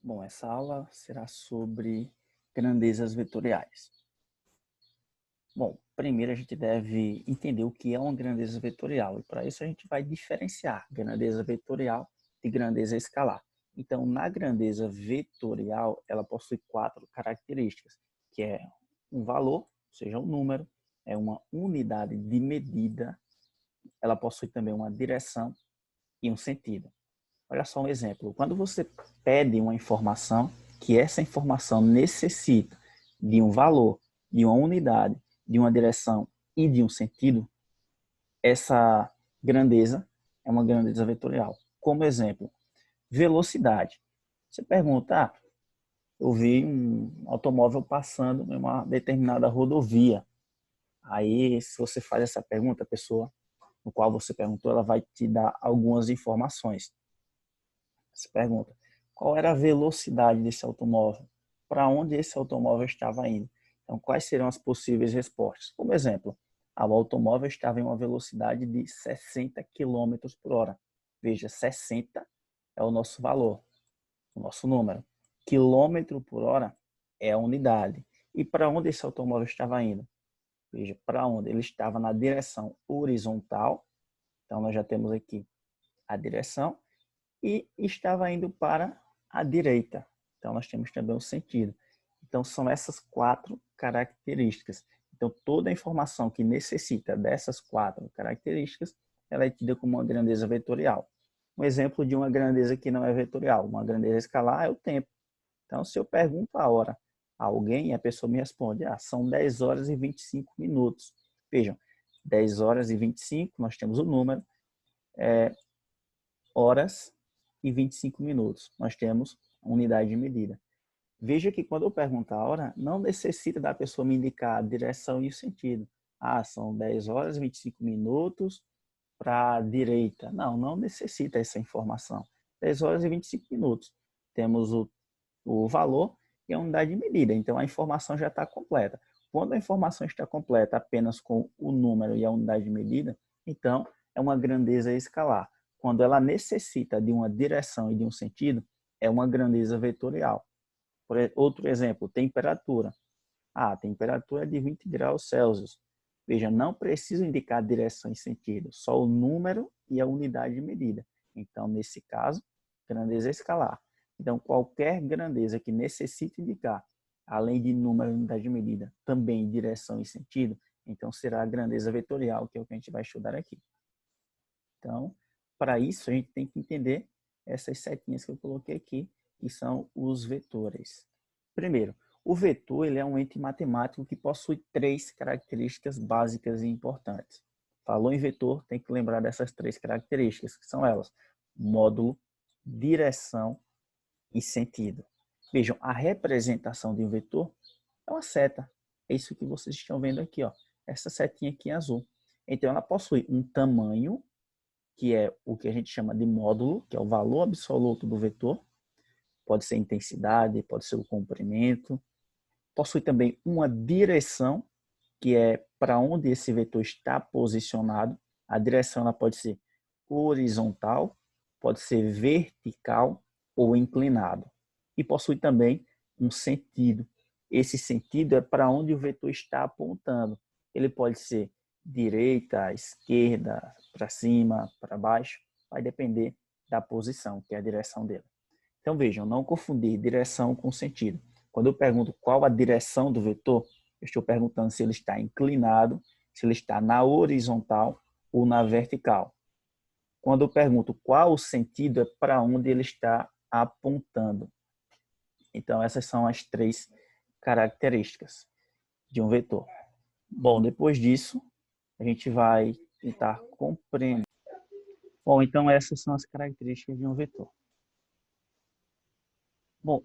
Bom, essa aula será sobre grandezas vetoriais. Bom, primeiro a gente deve entender o que é uma grandeza vetorial, e para isso a gente vai diferenciar grandeza vetorial de grandeza escalar. Então, na grandeza vetorial, ela possui quatro características, que é um valor, ou seja, um número, é uma unidade de medida, ela possui também uma direção e um sentido. Olha só um exemplo. Quando você pede uma informação, que essa informação necessita de um valor, de uma unidade, de uma direção e de um sentido, essa grandeza é uma grandeza vetorial. Como exemplo, velocidade. Você pergunta, eu vi um automóvel passando em uma determinada rodovia. Aí, se você faz essa pergunta, a pessoa no qual você perguntou, ela vai te dar algumas informações. Se pergunta, qual era a velocidade desse automóvel? Para onde esse automóvel estava indo? Então, quais serão as possíveis respostas? Como exemplo, o automóvel estava em uma velocidade de 60 quilômetros por hora. Veja, 60 é o nosso valor, o nosso número. Quilômetro por hora é a unidade. E para onde esse automóvel estava indo? Veja, para onde? Ele estava na direção horizontal. Então, nós já temos aqui a direção e estava indo para a direita. Então, nós temos também o sentido. Então, são essas quatro características. Então, toda a informação que necessita dessas quatro características, ela é tida como uma grandeza vetorial. Um exemplo de uma grandeza que não é vetorial, uma grandeza escalar é o tempo. Então, se eu pergunto a hora a alguém, a pessoa me responde, são 10 horas e 25 minutos. Vejam, 10 horas e 25, nós temos o número, horas e 25 minutos. Nós temos a unidade de medida. Veja que quando eu pergunto a hora, não necessita da pessoa me indicar a direção e o sentido. São 10 horas e 25 minutos para a direita. Não necessita essa informação. 10 horas e 25 minutos. Temos o valor e a unidade de medida. Então, a informação já está completa. Quando a informação está completa apenas com o número e a unidade de medida, então é uma grandeza escalar. Quando ela necessita de uma direção e de um sentido, é uma grandeza vetorial. Outro exemplo, temperatura. A temperatura é de 20 graus Celsius. Veja, não preciso indicar direção e sentido, só o número e a unidade de medida. Então, nesse caso, grandeza escalar. Então, qualquer grandeza que necessite indicar, além de número e unidade de medida, também direção e sentido, então será a grandeza vetorial, que é o que a gente vai estudar aqui. Então, para isso, a gente tem que entender essas setinhas que eu coloquei aqui, que são os vetores. Primeiro, o vetor ele é um ente matemático que possui três características básicas e importantes. Falou em vetor, tem que lembrar dessas três características, que são elas: módulo, direção e sentido. Vejam, a representação de um vetor é uma seta. É isso que vocês estão vendo aqui, ó. Essa setinha aqui em azul. Então, ela possui um tamanho, que é o que a gente chama de módulo, que é o valor absoluto do vetor. Pode ser intensidade, pode ser o comprimento. Possui também uma direção, que é para onde esse vetor está posicionado. A direção ela pode ser horizontal, pode ser vertical ou inclinado. E possui também um sentido. Esse sentido é para onde o vetor está apontando. Ele pode ser direita, esquerda, para cima, para baixo. Vai depender da posição, que é a direção dele. Então vejam, não confundir direção com sentido. Quando eu pergunto qual a direção do vetor, eu estou perguntando se ele está inclinado, se ele está na horizontal ou na vertical. Quando eu pergunto qual o sentido, é para onde ele está apontando. Então, essas são as três características de um vetor. Bom, depois disso, a gente vai tentar compreender. Bom, então essas são as características de um vetor. Bom,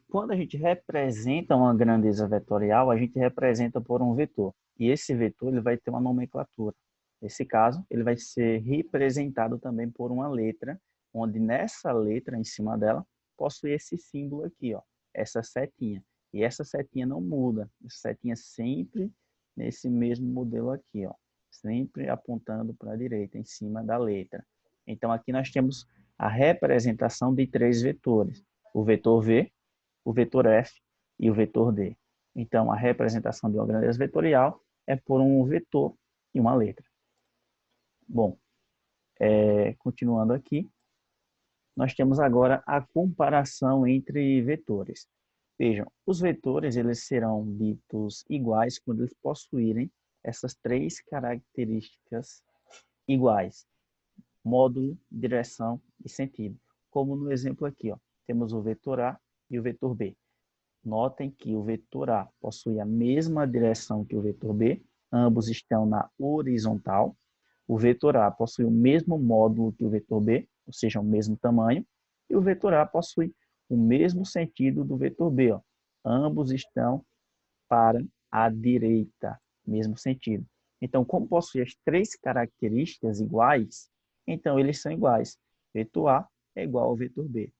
quando a gente representa uma grandeza vetorial, a gente representa por um vetor. E esse vetor ele vai ter uma nomenclatura. Nesse caso, ele vai ser representado também por uma letra, onde nessa letra, em cima dela, possui esse símbolo aqui, ó, essa setinha. E essa setinha não muda. Essa setinha sempre nesse mesmo modelo aqui, ó, sempre apontando para a direita, em cima da letra. Então, aqui nós temos a representação de três vetores. o vetor V, o vetor F e o vetor D. Então, a representação de uma grandeza vetorial é por um vetor e uma letra. Bom, continuando aqui, nós temos agora a comparação entre vetores. Vejam, os vetores eles serão ditos iguais quando eles possuírem essas três características iguais: módulo, direção e sentido. Como no exemplo aqui, ó, temos o vetor A e o vetor B. Notem que o vetor A possui a mesma direção que o vetor B, ambos estão na horizontal. O vetor A possui o mesmo módulo que o vetor B, ou seja, o mesmo tamanho, e o vetor A possui o mesmo sentido do vetor B. Ó. Ambos estão para a direita, mesmo sentido. Então, como possui as três características iguais, então eles são iguais. Vetor A é igual ao vetor B.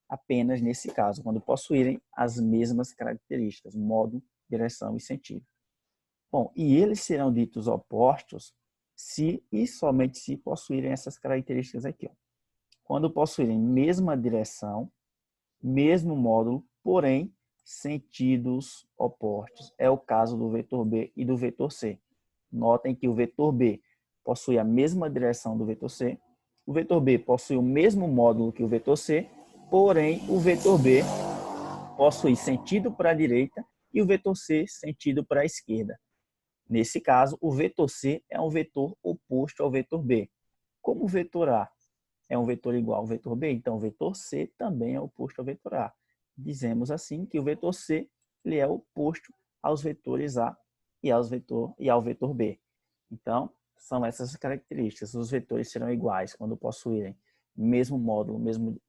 Apenas nesse caso, quando possuírem as mesmas características, modo, direção e sentido. Bom, e eles serão ditos opostos se e somente se possuírem essas características aqui. Ó. Quando possuírem mesma direção, mesmo módulo, porém sentidos opostos. É o caso do vetor B e do vetor C. Notem que o vetor B possui a mesma direção do vetor C, o vetor B possui o mesmo módulo que o vetor C, porém o vetor B possui sentido para a direita e o vetor C sentido para a esquerda. Nesse caso, o vetor C é um vetor oposto ao vetor B. Como o vetor A é um vetor igual ao vetor B, então o vetor C também é oposto ao vetor A. Dizemos assim que o vetor C ele é oposto aos vetores A e ao vetor B. Então, são essas características. Os vetores serão iguais quando possuírem mesmo módulo,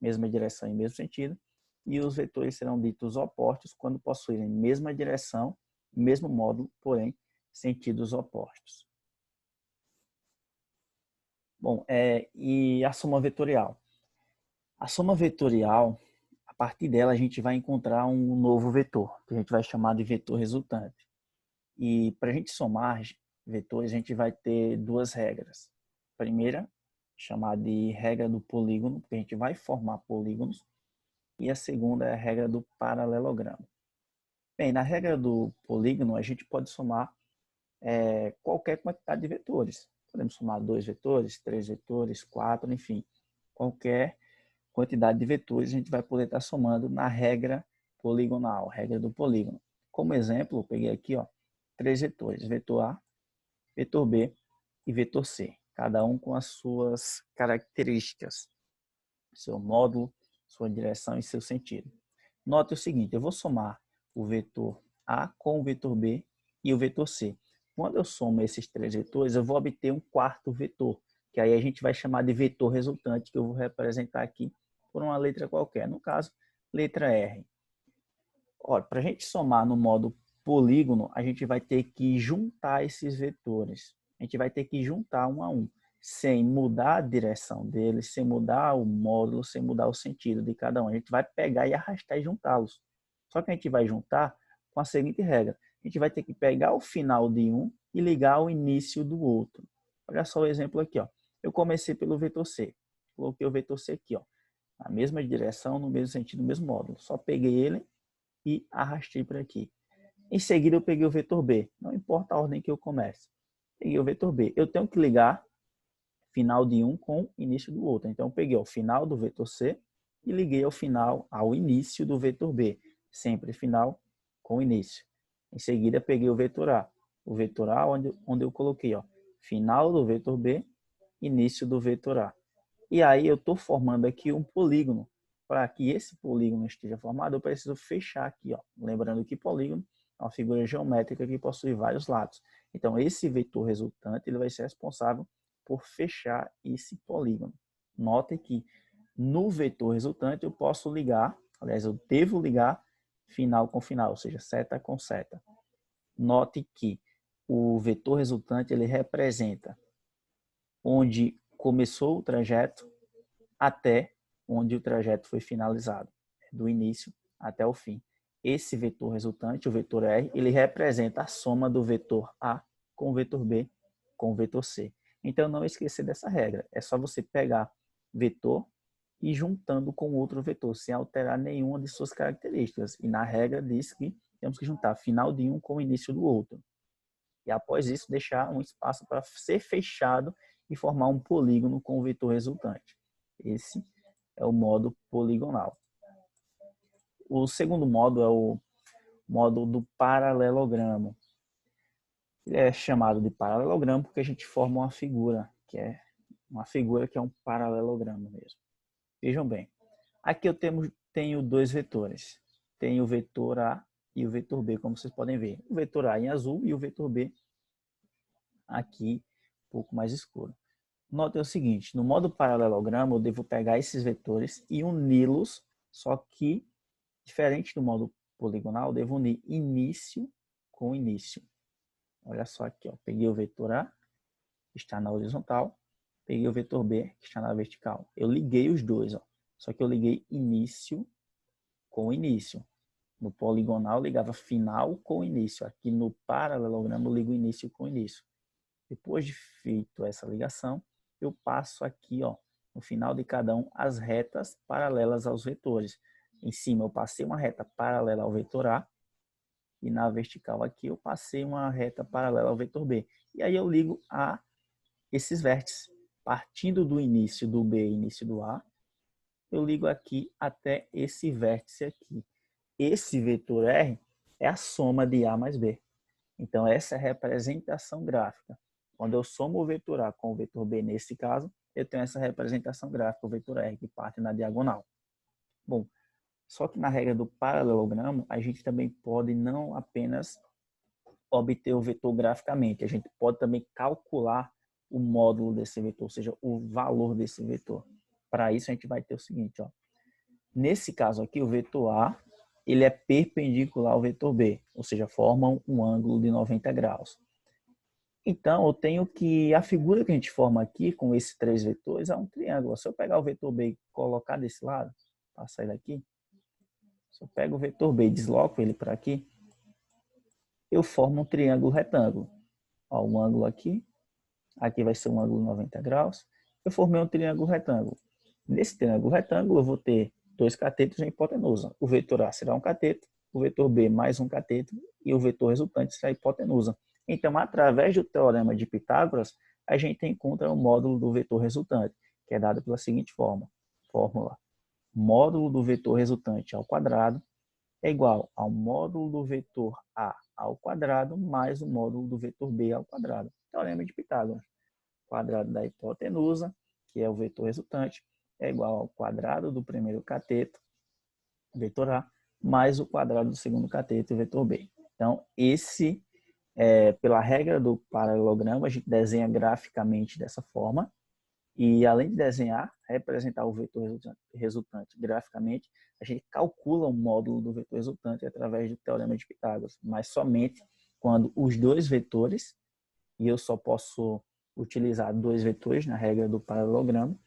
mesma direção e mesmo sentido, e os vetores serão ditos opostos quando possuírem mesma direção, mesmo módulo, porém sentidos opostos. Bom, e a soma vetorial? A soma vetorial, a partir dela a gente vai encontrar um novo vetor, que a gente vai chamar de vetor resultante. E para a gente somar vetores, a gente vai ter duas regras. A primeira, chamada de regra do polígono, porque a gente vai formar polígonos. E a segunda é a regra do paralelogramo. Bem, na regra do polígono, a gente pode somar qualquer quantidade de vetores. Podemos somar 2 vetores, 3 vetores, 4, enfim. Qualquer quantidade de vetores a gente vai poder estar somando na regra poligonal, regra do polígono. Como exemplo, eu peguei aqui 3 vetores, vetor A, vetor B e vetor C, cada um com as suas características, seu módulo, sua direção e seu sentido. Note o seguinte, eu vou somar o vetor A com o vetor B e o vetor C. Quando eu somo esses 3 vetores, eu vou obter um quarto vetor, que aí a gente vai chamar de vetor resultante, que eu vou representar aqui por uma letra qualquer, no caso, letra R. Olha, para a gente somar no modo polígono, a gente vai ter que juntar esses vetores. A gente vai ter que juntar um a um, sem mudar a direção deles, sem mudar o módulo, sem mudar o sentido de cada um. A gente vai pegar e arrastar e juntá-los. Só que a gente vai juntar com a seguinte regra. A gente vai ter que pegar o final de um e ligar ao início do outro. Olha só o exemplo aqui. Ó. Eu comecei pelo vetor C. Coloquei o vetor C aqui, ó, na mesma direção, no mesmo sentido, no mesmo módulo. Só peguei ele e arrastei para aqui. Em seguida, eu peguei o vetor B. Não importa a ordem que eu comece. Peguei o vetor B. Eu tenho que ligar final de um com início do outro. Então, eu peguei o final do vetor C e liguei ao início do vetor B. Sempre final com início. Em seguida, peguei o vetor A. O vetor A, onde eu coloquei final do vetor B, início do vetor A. E aí eu estou formando aqui um polígono. Para que esse polígono esteja formado, eu preciso fechar aqui. Lembrando que polígono é uma figura geométrica que possui vários lados. Então, esse vetor resultante ele vai ser responsável por fechar esse polígono. Note que no vetor resultante eu posso ligar, aliás, eu devo ligar final com final, ou seja, seta com seta. Note que o vetor resultante ele representa onde começou o trajeto até onde o trajeto foi finalizado, do início até o fim. Esse vetor resultante, o vetor R, ele representa a soma do vetor A com o vetor B com o vetor C. Então, não esquecer dessa regra. É só você pegar vetor e juntando com outro vetor, sem alterar nenhuma de suas características. E na regra diz que temos que juntar final de um com o início do outro. E após isso, deixar um espaço para ser fechado e formar um polígono com o vetor resultante. Esse é o modo poligonal. O segundo modo é o modo do paralelogramo. Ele é chamado de paralelogramo porque a gente forma uma figura que é um paralelogramo mesmo. Vejam bem, aqui eu tenho dois vetores. Tem o vetor A e o vetor B, como vocês podem ver. O vetor A em azul e o vetor B aqui um pouco mais escuro. Notem o seguinte, no modo paralelogramo eu devo pegar esses vetores e uni-los, só que, diferente do modo poligonal, eu devo unir início com início. Olha só aqui, ó, peguei o vetor A, que está na horizontal, peguei o vetor B, que está na vertical. Eu liguei os dois, ó, só que eu liguei início com início. No poligonal, eu ligava final com início. Aqui no paralelogramo, eu ligo início com início. Depois de feito essa ligação, eu passo aqui, ó, no final de cada um, as retas paralelas aos vetores. Em cima eu passei uma reta paralela ao vetor A e na vertical aqui eu passei uma reta paralela ao vetor B. E aí eu ligo a esses vértices. Partindo do início do B e início do A, eu ligo aqui até esse vértice aqui. Esse vetor R é a soma de A mais B. Então essa é a representação gráfica. Quando eu somo o vetor A com o vetor B, nesse caso, eu tenho essa representação gráfica, o vetor R, que parte na diagonal. Bom, só que na regra do paralelogramo, a gente também pode não apenas obter o vetor graficamente, a gente pode também calcular o módulo desse vetor, ou seja, o valor desse vetor. Para isso, a gente vai ter o seguinte, ó. Nesse caso aqui, o vetor A, ele é perpendicular ao vetor B, ou seja, formam um ângulo de 90 graus. Então, eu tenho que, a figura que a gente forma aqui, com esses três vetores, é um triângulo. Se eu pegar o vetor B e colocar desse lado, passar ele aqui, se eu pego o vetor B e desloco ele para aqui, eu formo um triângulo retângulo. Ó, um ângulo aqui, aqui vai ser um ângulo de 90 graus. Eu formei um triângulo retângulo. Nesse triângulo retângulo, eu vou ter dois catetos em hipotenusa. O vetor A será um cateto, o vetor B mais um cateto e o vetor resultante será a hipotenusa. Então, através do teorema de Pitágoras, a gente encontra o módulo do vetor resultante, que é dado pela seguinte fórmula. Módulo do vetor resultante ao quadrado é igual ao módulo do vetor A ao quadrado mais o módulo do vetor B ao quadrado. Teorema de Pitágoras. Quadrado da hipotenusa, que é o vetor resultante, é igual ao quadrado do primeiro cateto, vetor A, mais o quadrado do segundo cateto, vetor B. Então, pela regra do paralelogramo, a gente desenha graficamente dessa forma. E além de desenhar, representar o vetor resultante graficamente, a gente calcula o módulo do vetor resultante através do teorema de Pitágoras, mas somente quando os dois vetores, e eu só posso utilizar dois vetores na regra do paralelogramo,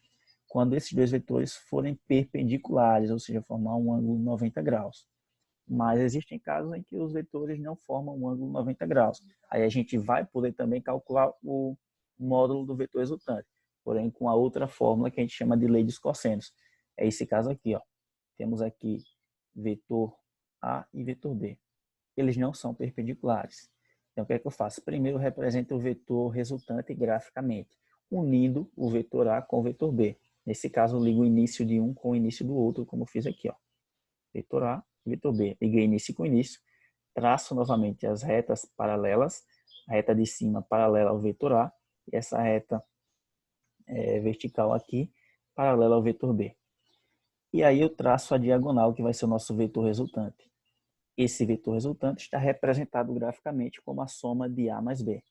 quando esses dois vetores forem perpendiculares, ou seja, formar um ângulo de 90 graus. Mas existem casos em que os vetores não formam um ângulo de 90 graus. Aí a gente vai poder também calcular o módulo do vetor resultante, porém com a outra fórmula que a gente chama de lei dos cossenos. É esse caso aqui, ó. Temos aqui vetor A e vetor B. Eles não são perpendiculares. Então, o que é que eu faço? Primeiro, eu represento o vetor resultante graficamente, unindo o vetor A com o vetor B. Nesse caso, eu ligo o início de um com o início do outro, como eu fiz aqui, ó. Vetor A e vetor B. Liguei início com início, traço novamente as retas paralelas, a reta de cima paralela ao vetor A, e essa reta vertical aqui, paralela ao vetor B. E aí eu traço a diagonal, que vai ser o nosso vetor resultante. Esse vetor resultante está representado graficamente como a soma de A mais B.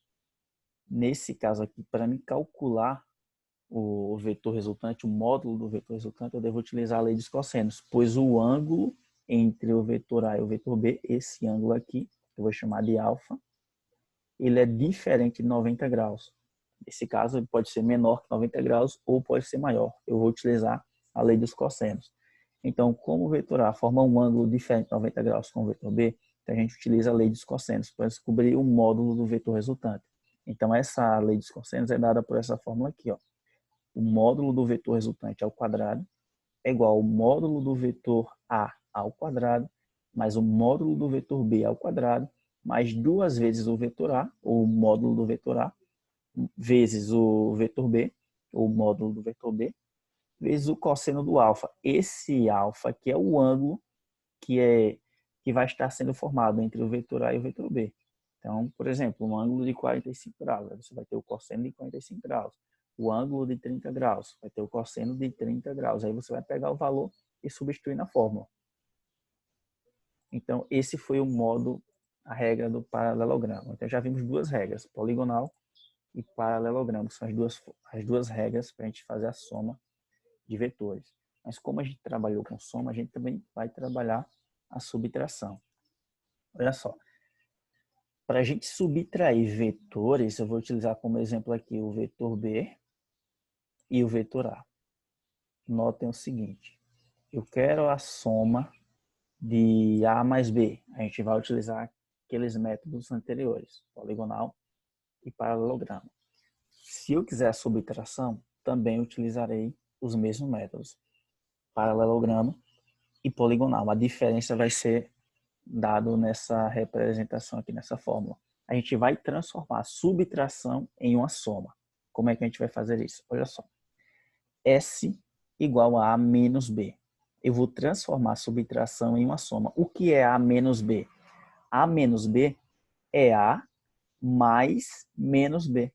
Nesse caso aqui, para me calcular o vetor resultante, o módulo do vetor resultante, eu devo utilizar a lei dos cossenos, pois o ângulo entre o vetor A e o vetor B, esse ângulo aqui, eu vou chamar de alfa, ele é diferente de 90 graus. Nesse caso, ele pode ser menor que 90 graus ou pode ser maior. Eu vou utilizar a lei dos cossenos. Então, como o vetor A forma um ângulo diferente de 90 graus com o vetor B, então a gente utiliza a lei dos cossenos para descobrir o módulo do vetor resultante. Então, essa lei dos cossenos é dada por essa fórmula aqui, ó. O módulo do vetor resultante ao quadrado é igual ao módulo do vetor A ao quadrado, mais o módulo do vetor B ao quadrado, mais 2 vezes o vetor A, ou o módulo do vetor A, vezes o vetor B, ou o módulo do vetor B, vezes o cosseno do alfa. Esse alfa aqui é o ângulo que vai estar sendo formado entre o vetor A e o vetor B. Então, por exemplo, um ângulo de 45 graus, você vai ter o cosseno de 45 graus. O ângulo de 30 graus, vai ter o cosseno de 30 graus. Aí você vai pegar o valor e substituir na fórmula. Então, esse foi o modo, a regra do paralelogramo. Então, já vimos 2 regras, poligonal e paralelogramo. São as duas regras para a gente fazer a soma de vetores. Mas como a gente trabalhou com soma, a gente também vai trabalhar a subtração. Olha só. Para a gente subtrair vetores, eu vou utilizar como exemplo aqui o vetor B e o vetor A. Notem o seguinte, eu quero a soma de A mais B. A gente vai utilizar aqueles métodos anteriores, poligonal e paralelogramo. Se eu quiser a subtração, também utilizarei os mesmos métodos, paralelogramo e poligonal. A diferença vai ser dado nessa representação aqui, nessa fórmula. A gente vai transformar a subtração em uma soma. Como é que a gente vai fazer isso? Olha só. S igual a A menos B. Eu vou transformar a subtração em uma soma. O que é A menos B? A menos B é A mais menos B.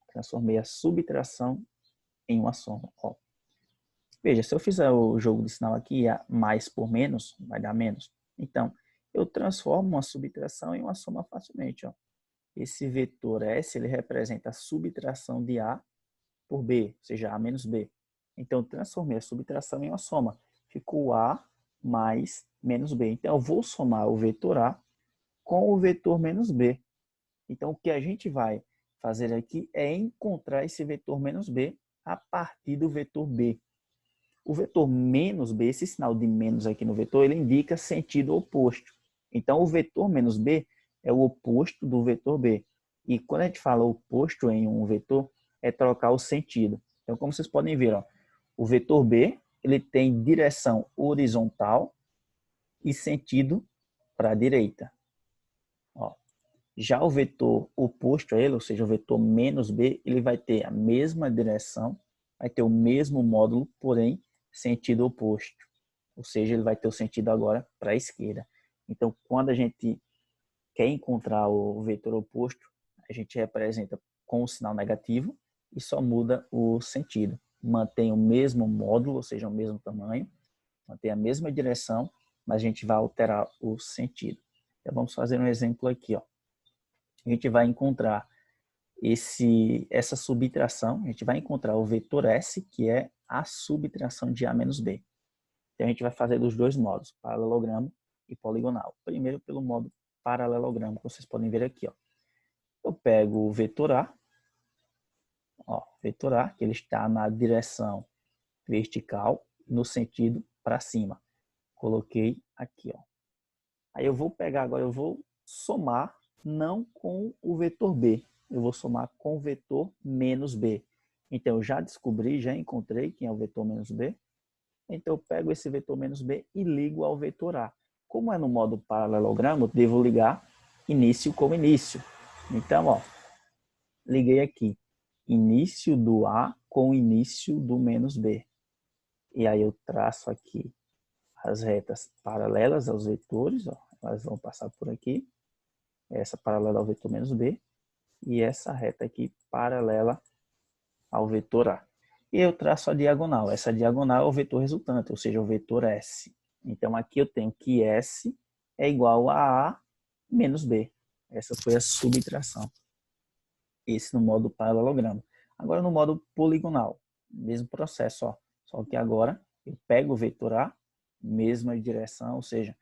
Transformei a subtração em uma soma. Ó. Veja, se eu fizer o jogo de sinal aqui, mais por menos, vai dar menos. Então, eu transformo uma subtração em uma soma facilmente. Ó. Esse vetor S, ele representa a subtração de A por B, ou seja, A menos B. Então, eu transformei a subtração em uma soma. Ficou A mais menos B. Então, eu vou somar o vetor A com o vetor menos B. Então, o que a gente vai fazer aqui é encontrar esse vetor menos B a partir do vetor B. O vetor menos B, esse sinal de menos aqui no vetor, ele indica sentido oposto. Então, o vetor menos B é o oposto do vetor B. E quando a gente fala oposto em um vetor, é trocar o sentido. Então, como vocês podem ver, ó, o vetor B ele tem direção horizontal e sentido para a direita. Ó. Já o vetor oposto a ele, ou seja, o vetor menos B, ele vai ter a mesma direção, vai ter o mesmo módulo, porém, sentido oposto. Ou seja, ele vai ter o sentido agora para a esquerda. Então, quando a gente quer encontrar o vetor oposto, a gente representa com o sinal negativo e só muda o sentido. Mantém o mesmo módulo, ou seja, o mesmo tamanho, mantém a mesma direção, mas a gente vai alterar o sentido. Então, vamos fazer um exemplo aqui. Ó. A gente vai encontrar essa subtração, a gente vai encontrar o vetor S, que é a subtração de A menos B. Então, a gente vai fazer dos dois modos, paralelogramo e poligonal. Primeiro, pelo modo paralelogramo, que vocês podem ver aqui. Ó. Eu pego o vetor A, vetor A, que ele está na direção vertical, no sentido para cima. Coloquei aqui. Ó. Aí eu vou pegar agora, eu vou somar, não com o vetor B, eu vou somar com o vetor menos B. Então, eu já descobri, já encontrei quem é o vetor menos B. Então, eu pego esse vetor menos B e ligo ao vetor A. Como é no modo paralelogramo, eu devo ligar início com início. Então, ó, liguei aqui início do A com início do menos B. E aí eu traço aqui as retas paralelas aos vetores, ó, elas vão passar por aqui. Essa paralela ao vetor menos B e essa reta aqui paralela ao vetor A. E eu traço a diagonal. Essa diagonal é o vetor resultante, ou seja, o vetor S. Então, aqui eu tenho que S é igual a A menos B. Essa foi a subtração. Esse no modo paralelogramo. Agora, no modo poligonal, mesmo processo. Ó. Só que agora eu pego o vetor A, mesma direção, ou seja,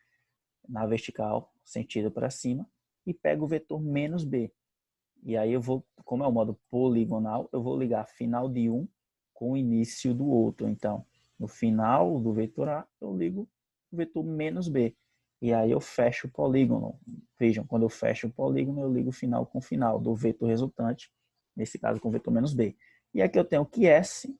na vertical, sentido para cima, e pego o vetor menos B. E aí eu vou, como é o modo poligonal, eu vou ligar final de um com o início do outro. Então, no final do vetor A, eu ligo o vetor menos B. E aí eu fecho o polígono. Vejam, quando eu fecho o polígono, eu ligo o final com o final do vetor resultante, nesse caso com o vetor menos B. E aqui eu tenho que S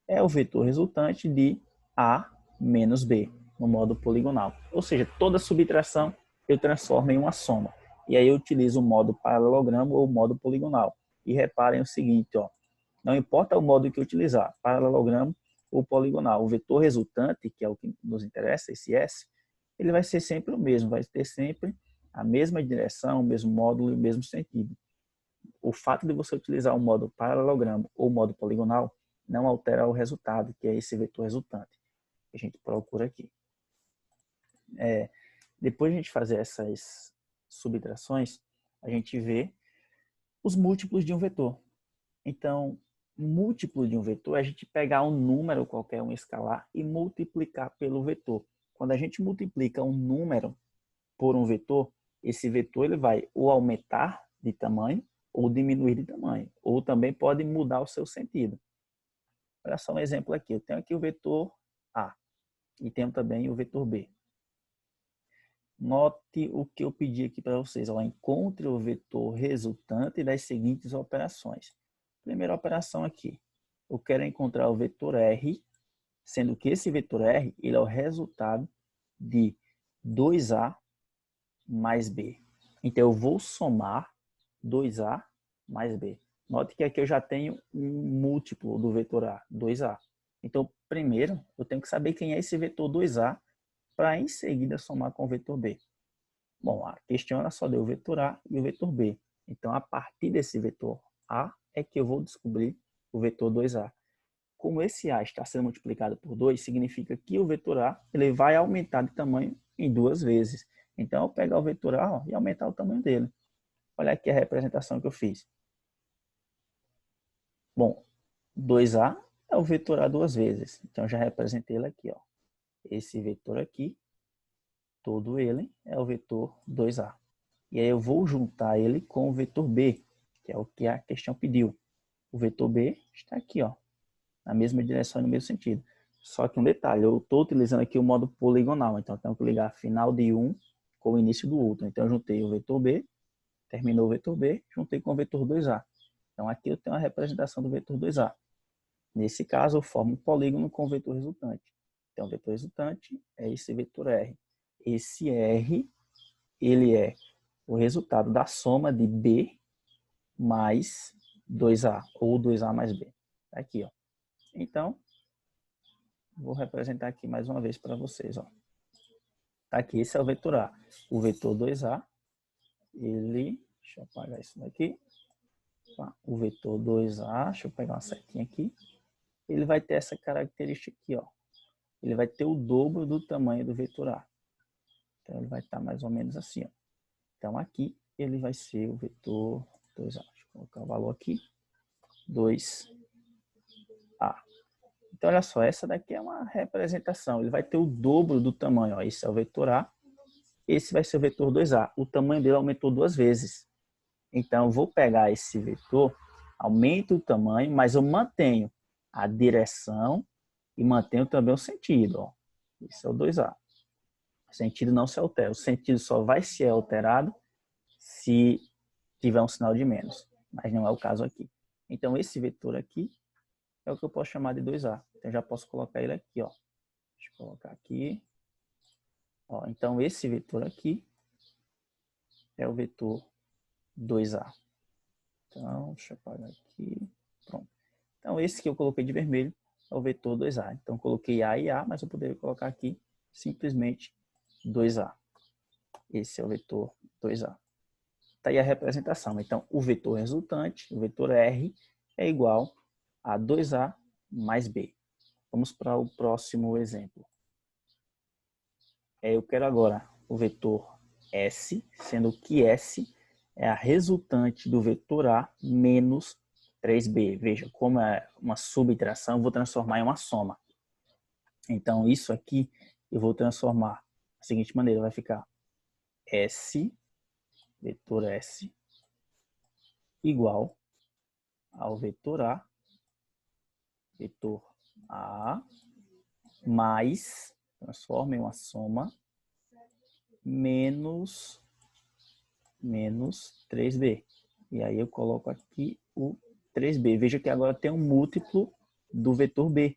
é o vetor resultante de A menos B, no modo poligonal. Ou seja, toda subtração eu transformo em uma soma. E aí eu utilizo o modo paralelogramo ou o modo poligonal. E reparem o seguinte, ó, não importa o modo que eu utilizar, paralelogramo ou poligonal, o vetor resultante, que é o que nos interessa, esse S, ele vai ser sempre o mesmo, vai ter sempre a mesma direção, o mesmo módulo e o mesmo sentido. O fato de você utilizar o modo paralelogramo ou o modo poligonal não altera o resultado, que é esse vetor resultante que a gente procura aqui. Depois de a gente fazer essas subtrações, a gente vê os múltiplos de um vetor. Então, múltiplo de um vetor é a gente pegar um número qualquer, um escalar, e multiplicar pelo vetor. Quando a gente multiplica um número por um vetor, esse vetor ele vai ou aumentar de tamanho ou diminuir de tamanho, ou também pode mudar o seu sentido. Olha só um exemplo aqui. Eu tenho aqui o vetor A e tenho também o vetor B. Note o que eu pedi aqui para vocês. Ó, encontre o vetor resultante das seguintes operações. Primeira operação aqui. Eu quero encontrar o vetor R, sendo que esse vetor R ele é o resultado de 2A mais B. Então, eu vou somar 2A mais B. Note que aqui eu já tenho um múltiplo do vetor A, 2A. Então, primeiro, eu tenho que saber quem é esse vetor 2A para em seguida somar com o vetor B. Bom, a questão ela só deu o vetor A e o vetor B. Então, a partir desse vetor A é que eu vou descobrir o vetor 2A. Como esse A está sendo multiplicado por 2, significa que o vetor A ele vai aumentar de tamanho em 2 vezes. Então, eu vou pegar o vetor A e aumentar o tamanho dele. Olha aqui a representação que eu fiz. Bom, 2A é o vetor A 2 vezes. Então, eu já representei ele aqui. Ó. Esse vetor aqui, todo ele é o vetor 2A. E aí eu vou juntar ele com o vetor B, que é o que a questão pediu. O vetor B está aqui, ó, na mesma direção e no mesmo sentido. Só que um detalhe, eu estou utilizando aqui o modo poligonal, então eu tenho que ligar final de um com o início do outro. Então eu juntei o vetor B, terminou o vetor B, juntei com o vetor 2A. Então aqui eu tenho a representação do vetor 2A. Nesse caso eu formo um polígono com o vetor resultante. Então o vetor resultante é esse vetor R. Esse R, ele é o resultado da soma de B mais 2A, ou 2A mais B. Tá aqui, ó. Então, vou representar aqui mais uma vez para vocês, ó. Tá aqui, esse é o vetor A. O vetor 2A, ele, deixa eu apagar isso daqui. O vetor 2A, deixa eu pegar uma setinha aqui. Ele vai ter essa característica aqui, ó. Ele vai ter o dobro do tamanho do vetor A. Então, ele vai estar mais ou menos assim, ó. Então, aqui, ele vai ser o vetor 2A. Deixa eu colocar o valor aqui. 2A. Então, olha só, essa daqui é uma representação. Ele vai ter o dobro do tamanho. Ó. Esse é o vetor A. Esse vai ser o vetor 2A. O tamanho dele aumentou 2 vezes. Então, eu vou pegar esse vetor, aumento o tamanho, mas eu mantenho a direção e mantenho também o sentido. Ó. Esse é o 2A. O sentido não se altera. O sentido só vai ser alterado se tiver um sinal de menos. Mas não é o caso aqui. Então, esse vetor aqui é o que eu posso chamar de 2A. Então, já posso colocar ele aqui, ó. Deixa eu colocar aqui. Ó, então, esse vetor aqui é o vetor 2A. Então, deixa eu apagar aqui. Pronto. Então, esse que eu coloquei de vermelho é o vetor 2A. Então, coloquei A e A, mas eu poderia colocar aqui simplesmente 2A. Esse é o vetor 2A. Está aí a representação. Então, o vetor resultante, o vetor R, é igual a 2A mais B. Vamos para o próximo exemplo. Eu quero agora o vetor S, sendo que S é a resultante do vetor A menos 3B. Veja, como é uma subtração, eu vou transformar em uma soma. Então, isso aqui eu vou transformar da seguinte maneira, vai ficar S, vetor S, igual ao vetor A, mais, transforma em uma soma, menos 3B. E aí eu coloco aqui o 3B. Veja que agora tem um múltiplo do vetor B.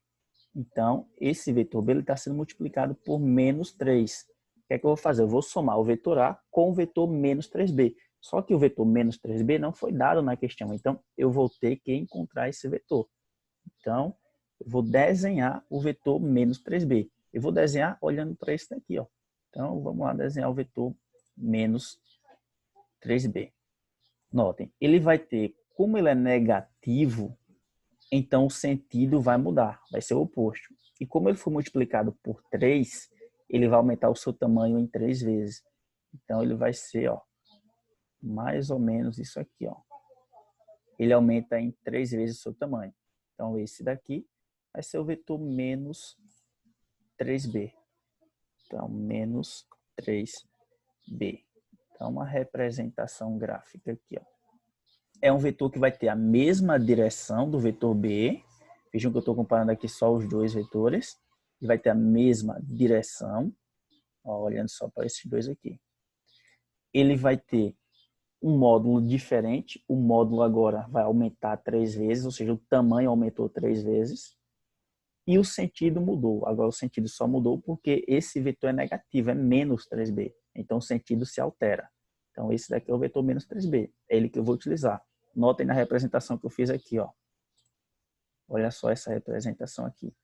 Então, esse vetor B está sendo multiplicado por menos 3. O que é que eu vou fazer? Eu vou somar o vetor A com o vetor menos 3B. Só que o vetor menos 3B não foi dado na questão. Então, eu vou ter que encontrar esse vetor. Então, eu vou desenhar o vetor menos 3B. Eu vou desenhar olhando para esse daqui, ó. Então, vamos lá desenhar o vetor menos 3B. Notem, ele vai ter, como ele é negativo, então o sentido vai mudar, vai ser o oposto. E como ele for multiplicado por 3, ele vai aumentar o seu tamanho em 3 vezes. Então, ele vai ser, ó, mais ou menos isso aqui, ó. Ele aumenta em 3 vezes o seu tamanho. Então, esse daqui vai ser o vetor menos 3B. Então, menos 3B. Então, uma representação gráfica aqui, ó. É um vetor que vai ter a mesma direção do vetor B. Vejam que eu estou comparando aqui só os dois vetores. Ele vai ter a mesma direção. Ó, olhando só para esses dois aqui. Ele vai ter um módulo diferente. O módulo agora vai aumentar 3 vezes, ou seja, o tamanho aumentou 3 vezes. E o sentido mudou. Agora o sentido só mudou porque esse vetor é negativo, é menos 3B. Então o sentido se altera. Então esse daqui é o vetor menos 3B. É ele que eu vou utilizar. Notem na representação que eu fiz aqui, ó. Olha só essa representação aqui.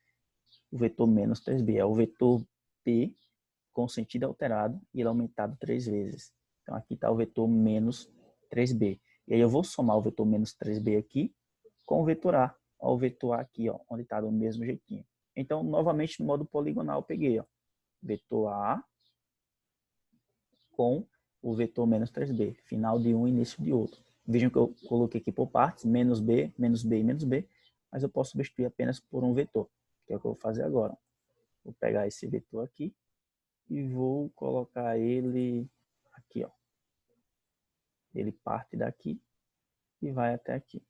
O vetor menos 3B é o vetor B com sentido alterado e ele aumentado 3 vezes. Então aqui está o vetor menos 3B. E aí eu vou somar o vetor menos 3B aqui com o vetor A. Ó, o vetor A aqui, ó, onde está do mesmo jeitinho. Então, novamente, no modo poligonal, eu peguei, ó, vetor A com o vetor menos 3B. Final de um, início de outro. Vejam que eu coloquei aqui por partes, menos B e menos B, mas eu posso substituir apenas por um vetor, que é o que eu vou fazer agora. Vou pegar esse vetor aqui e vou colocar ele aqui, ó. Ele parte daqui e vai até aqui.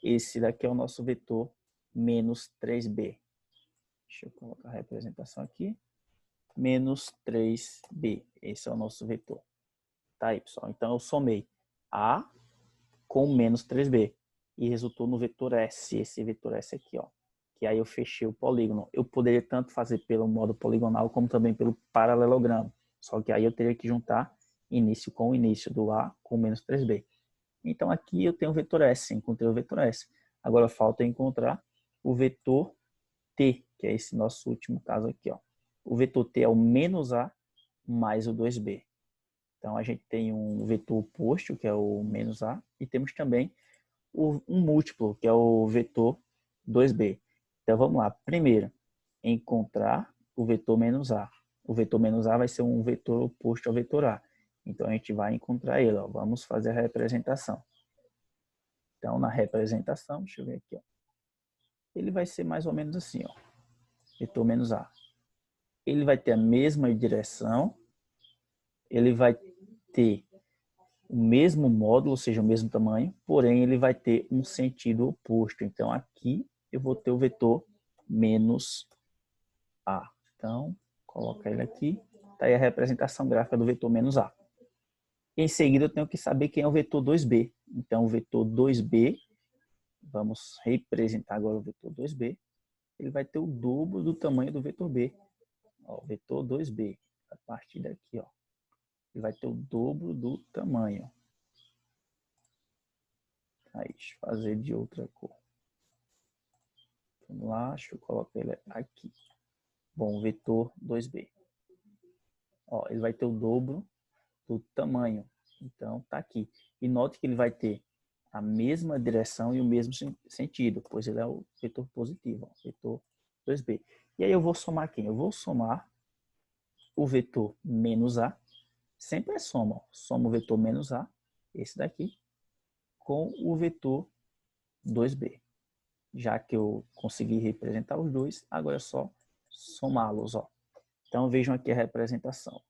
Esse daqui é o nosso vetor menos 3B. Deixa eu colocar a representação aqui. Menos 3B. Esse é o nosso vetor. Tá aí, pessoal. Então, eu somei A com menos 3B. E resultou no vetor S. Esse vetor S aqui, ó. Que aí eu fechei o polígono. Eu poderia tanto fazer pelo modo poligonal, como também pelo paralelogramo. Só que aí eu teria que juntar início com início do A com menos 3B. Então, aqui eu tenho o vetor S. Encontrei o vetor S. Agora, falta encontrar o vetor T, que é esse nosso último caso aqui, ó. O vetor T é o menos A mais o 2B. Então, a gente tem um vetor oposto, que é o menos A, e temos também um múltiplo, que é o vetor 2B. Então, vamos lá. Primeiro, encontrar o vetor menos A. O vetor menos A vai ser um vetor oposto ao vetor A. Então, a gente vai encontrar ele. Ó. Vamos fazer a representação. Então, na representação, deixa eu ver aqui, ó. Ele vai ser mais ou menos assim, ó. Vetor menos A. Ele vai ter a mesma direção, ele vai ter o mesmo módulo, ou seja, o mesmo tamanho, porém ele vai ter um sentido oposto. Então aqui eu vou ter o vetor menos A. Então, coloca ele aqui. Está aí a representação gráfica do vetor menos A. Em seguida eu tenho que saber quem é o vetor 2B. Então o vetor 2B, vamos representar agora o vetor 2B, ele vai ter o dobro do tamanho do vetor B. Ó, o vetor 2B, a partir daqui, ó, ele vai ter o dobro do tamanho. Aí, deixa eu fazer de outra cor. Vamos lá, deixa eu colocar ele aqui. Bom, vetor 2B. Ó, ele vai ter o dobro do tamanho. Então, tá aqui. E note que ele vai ter a mesma direção e o mesmo sentido, pois ele é o vetor positivo, ó, vetor 2B. E aí eu vou somar quem? Eu vou somar o vetor menos A. Sempre é soma. Ó. Soma o vetor menos A, esse daqui, com o vetor 2B. Já que eu consegui representar os dois, agora é só somá-los. Então vejam aqui a representação.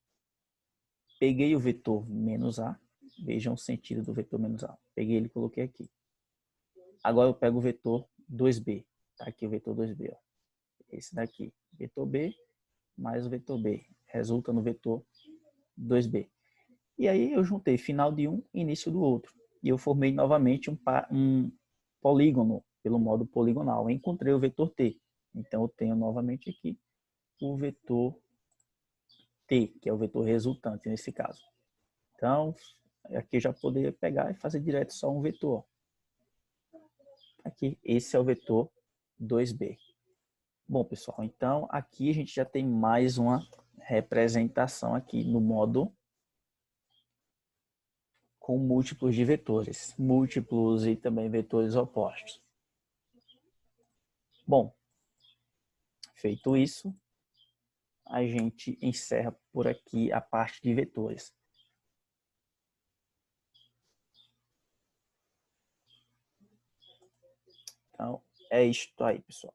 Peguei o vetor menos A, vejam o sentido do vetor menos A. Peguei ele e coloquei aqui. Agora eu pego o vetor 2B. Tá aqui o vetor 2B. Ó. Esse daqui, vetor B mais o vetor B. Resulta no vetor 2B. E aí eu juntei final de um e início do outro. E eu formei novamente um polígono pelo modo poligonal. Eu encontrei o vetor T. Então, eu tenho novamente aqui o vetor T, que é o vetor resultante nesse caso. Então, aqui eu já poderia pegar e fazer direto só um vetor. Aqui, esse é o vetor 2B. Bom, pessoal, então aqui a gente já tem mais uma representação aqui no modo com múltiplos de vetores, múltiplos e também vetores opostos. Bom, feito isso, a gente encerra por aqui a parte de vetores. Então, é isto aí, pessoal.